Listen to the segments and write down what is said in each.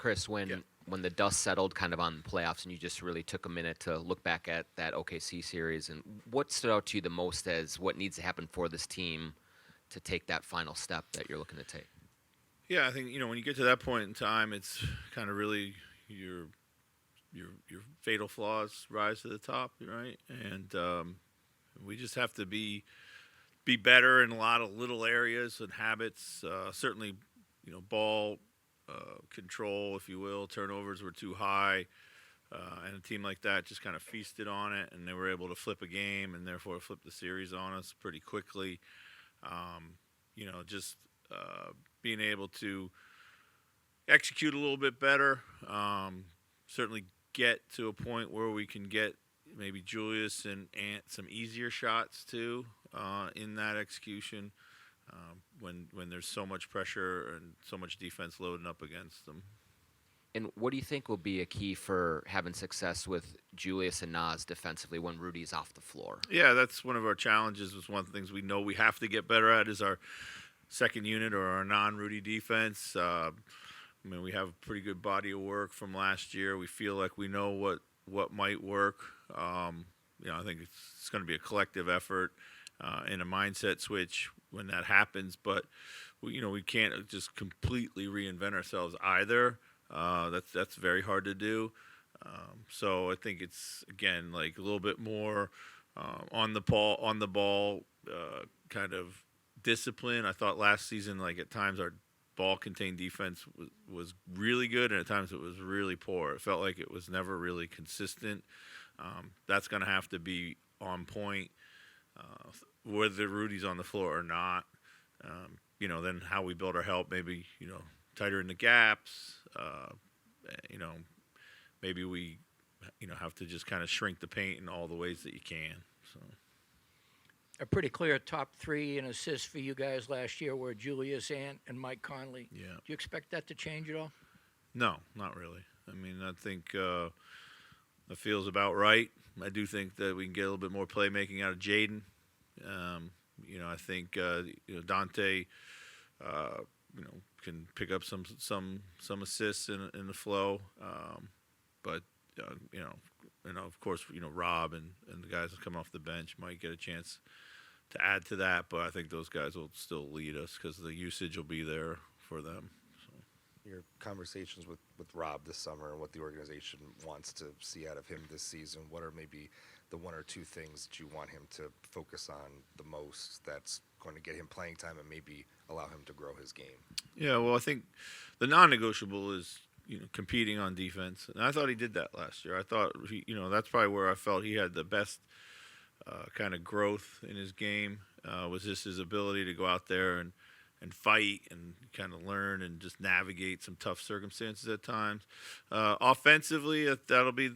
Chris, Yeah. when the dust settled kind of on the playoffs and you just really took a minute to look back at that OKC series, and what stood out to you the most as what needs to happen for this team to take that final step that you're looking to take? Yeah, I think when you get to that point in time, it's kind of really your your fatal flaws rise to the top, right? And we just have to be better in a lot of little areas and habits. Certainly, ball control, if you will. Turnovers were too high, and a team like that just kind of feasted on it, and they were able to flip a game and therefore flip the series on us pretty quickly. Just being able to execute a little bit better. Certainly get to a point where we can get maybe Julius and Ant some easier shots too in that execution when there's so much pressure and so much defense loading up against them. And what do you think will be a key for having success with Julius and Nas defensively when Rudy's off the floor? Yeah, that's one of our challenges. Was one of the things we know we have to get better at is our second unit or our non-Rudy defense. We have a pretty good body of work from last year. We feel like we know what might work. I think it's going to be a collective effort and a mindset switch when that happens. But we can't just completely reinvent ourselves either. That's very hard to do. So I think it's again like a little bit more on the ball kind of discipline. I thought last season, like at times our ball contained defense was really good, and at times it was really poor. It felt like it was never really consistent. That's going to have to be on point, whether Rudy's on the floor or not. Then how we build our help, maybe tighter in the gaps. Maybe we have to just kind of shrink the paint in all the ways that you can. So. A pretty clear top three in assists for you guys last year were Julius, Ant, and Mike Conley. Yeah. Do you expect that to change at all? No, not really. I think that feels about right. I do think that we can get a little bit more playmaking out of Jaden. I think Dante, can pick up some assists in the flow. But of course, Rob and the guys that come off the bench might get a chance to add to that. But I think those guys will still lead us because the usage will be there for them. So. Your conversations with Rob this summer and what the organization wants to see out of him this season, what are maybe the one or two things that you want him to focus on the most that's going to get him playing time and maybe allow him to grow his game? Yeah, well, I think the non-negotiable is competing on defense, and I thought he did that last year. I thought that's probably where I felt he had the best kind of growth in his game was just his ability to go out there and fight and kind of learn and just navigate some tough circumstances at times. Offensively, that'll be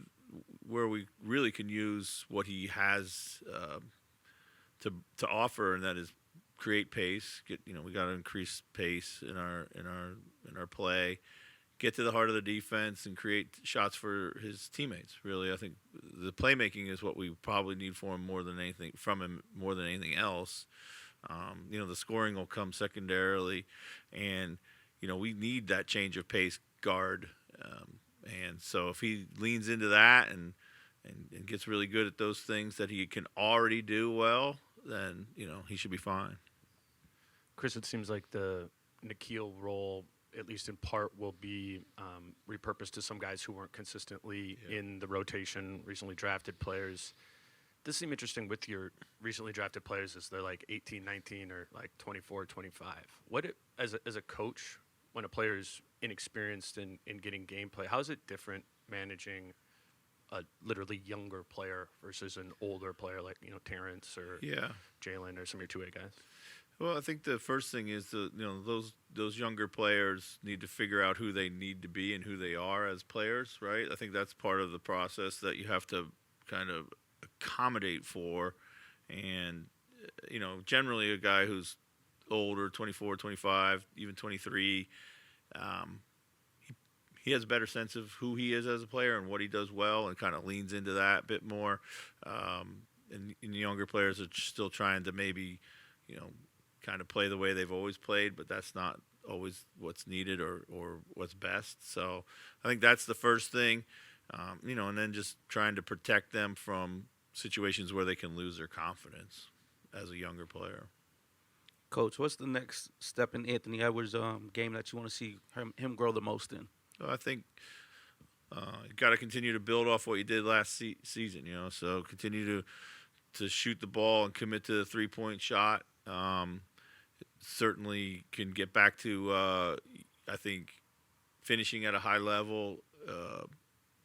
where we really can use what he has to offer, and that is create pace. We got to increase pace in our play. Get to the heart of the defense and create shots for his teammates. Really, I think the playmaking is what we probably need for him more than anything else. The scoring will come secondarily, and we need that change of pace guard. And so if he leans into that and gets really good at those things that he can already do well, then he should be fine. Chris, it seems like the Nikhil role, at least in part, will be repurposed to some guys who weren't consistently in the rotation, recently drafted players. This seems interesting with your recently drafted players as they're like 18, 19, or like 24, 25. As a coach, when a player is inexperienced in getting gameplay, how is it different managing a literally younger player versus an older player like Terrence or Jalen or some of your two-way guys? Well, I think the first thing is those younger players need to figure out who they need to be and who they are as players, right? I think that's part of the process that you have to kind of accommodate for. And generally a guy who's older, 24, 25, even 23, he has a better sense of who he is as a player and what he does well, and kind of leans into that a bit more. And the younger players are still trying to maybe kind of play the way they've always played, but that's not always what's needed or what's best. So I think that's the first thing, and then just trying to protect them from situations where they can lose their confidence as a younger player. Coach, what's the next step in Anthony Edwards' game that you want to see him grow the most in? So I think you got to continue to build off what you did last season. So continue to shoot the ball and commit to the 3-point shot. Certainly can get back to I think finishing at a high level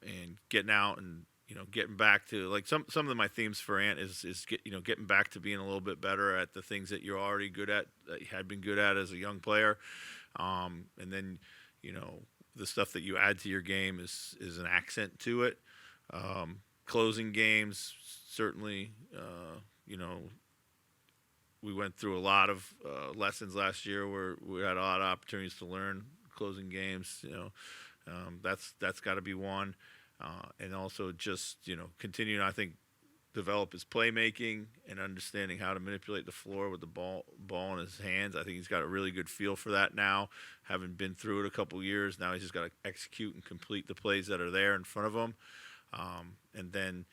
and getting out and getting back to like some of my themes for Ant is getting back to being a little bit better at the things that you're already good at, that you had been good at as a young player, and then the stuff that you add to your game is an accent to it. Closing games, certainly, we went through a lot of lessons last year where we had a lot of opportunities to learn closing games. That's got to be one. And also just, continuing, I think, develop his playmaking and understanding how to manipulate the floor with the ball in his hands. I think he's got a really good feel for that now, having been through it a couple years. Now he's just got to execute and complete the plays that are there in front of him. And then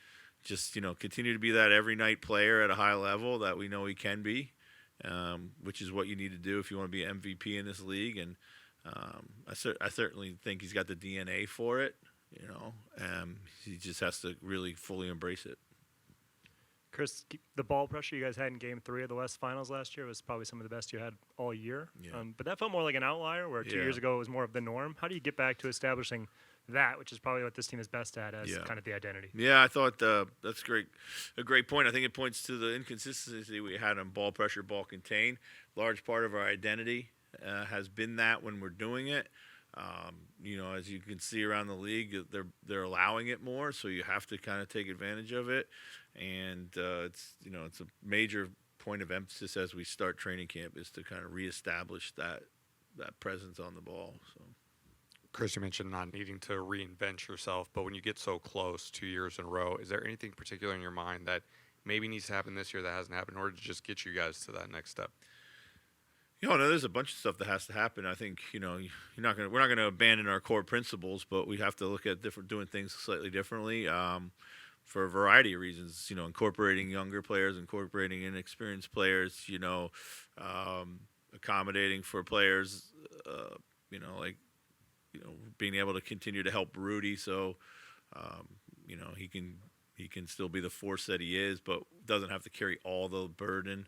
just, continue to be that every night player at a high level that we know he can be, which is what you need to do if you want to be MVP in this league. And I certainly think he's got the DNA for it. He just has to really fully embrace it. Chris, the ball pressure you guys had in Game 3 of the West Finals last year was probably some of the best you had all year. Yeah. But that felt more like an outlier, where 2 years ago it was more of the norm. How do you get back to establishing that, which is probably what this team is best at as kind of the identity? Yeah, I thought that's great. A great point. I think it points to the inconsistency we had on ball pressure, ball contain. Large part of our identity has been that when we're doing it. As you can see around the league, they're allowing it more, so you have to kind of take advantage of it. And it's a major point of emphasis as we start training camp is to kind of reestablish that presence on the ball. So, Chris, you mentioned not needing to reinvent yourself, but when you get so close 2 years in a row, is there anything particular in your mind that maybe needs to happen this year that hasn't happened in order to just get you guys to that next step? No, there's a bunch of stuff that has to happen. I think we're not going to abandon our core principles, but we have to look at doing things slightly differently for a variety of reasons. Incorporating younger players, incorporating inexperienced players. Accommodating for players. Being able to continue to help Rudy, so he can still be the force that he is, but doesn't have to carry all the burden.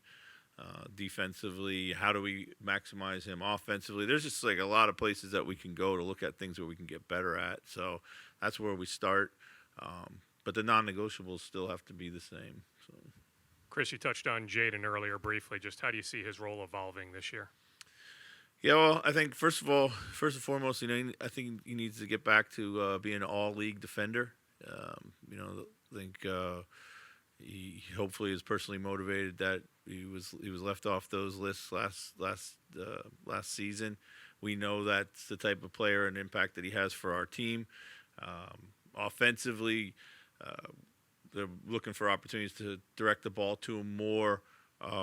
Defensively, how do we maximize him offensively? There's just like a lot of places that we can go to look at things where we can get better at. So that's where we start. But the non-negotiables still have to be the same. So. Chris, you touched on Jaden earlier briefly. Just how do you see his role evolving this year? Yeah, well, I think first and foremost, I think he needs to get back to being an all-league defender. I think he hopefully is personally motivated that he was left off those lists last season. We know that's the type of player and impact that he has for our team. Offensively, they're looking for opportunities to direct the ball to him more.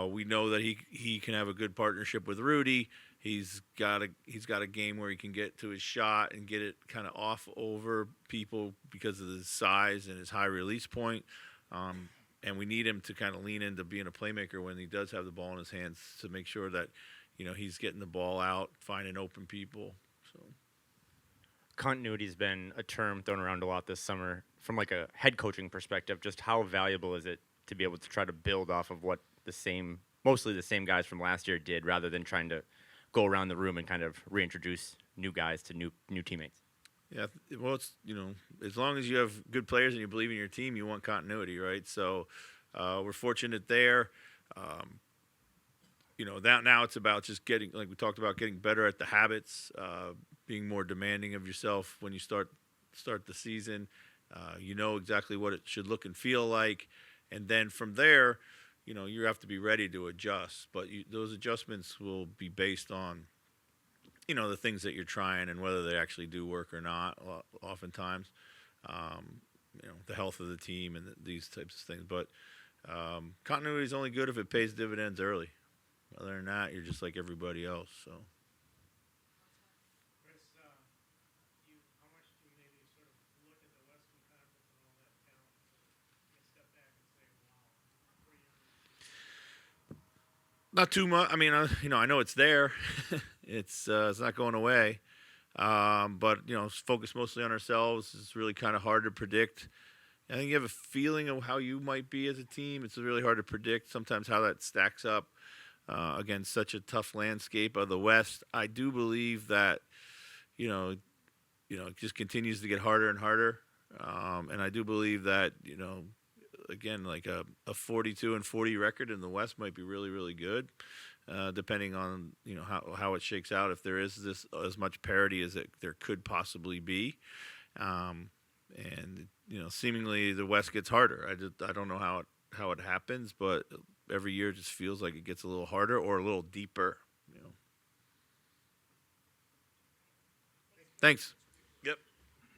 We know that he can have a good partnership with Rudy. He's got a game where he can get to his shot and get it kind of off over people because of his size and his high release point. And we need him to kind of lean into being a playmaker when he does have the ball in his hands to make sure that, he's getting the ball out, finding open people. So Continuity's been a term thrown around a lot this summer. From like a head coaching perspective, just how valuable is it to be able to try to build off of what mostly the same guys from last year did, rather than trying to go around the room and kind of reintroduce new guys to new teammates? Yeah, well, it's as long as you have good players and you believe in your team, you want continuity, right? So we're fortunate there. That now it's about just getting, like we talked about, getting better at the habits, being more demanding of yourself when you start the season. Exactly what it should look and feel like, and then from there, you have to be ready to adjust. But those adjustments will be based on the things that you're trying and whether they actually do work or not, oftentimes, the health of the team and these types of things. But continuity is only good if it pays dividends early. Other than that, you're just like everybody else. So Not too much. I mean, I know it's there. It's not going away. But focus mostly on ourselves. It's really kind of hard to predict. I think you have a feeling of how you might be as a team. It's really hard to predict sometimes how that stacks up against such a tough landscape of the West. I do believe that it just continues to get harder and harder. And I do believe that again, like a 42-40 record in the West might be really, really good, depending on how it shakes out. If there is this as much parity as there could possibly be, and seemingly the West gets harder. I don't know how it happens, but every year it just feels like it gets a little harder or a little deeper. Thanks.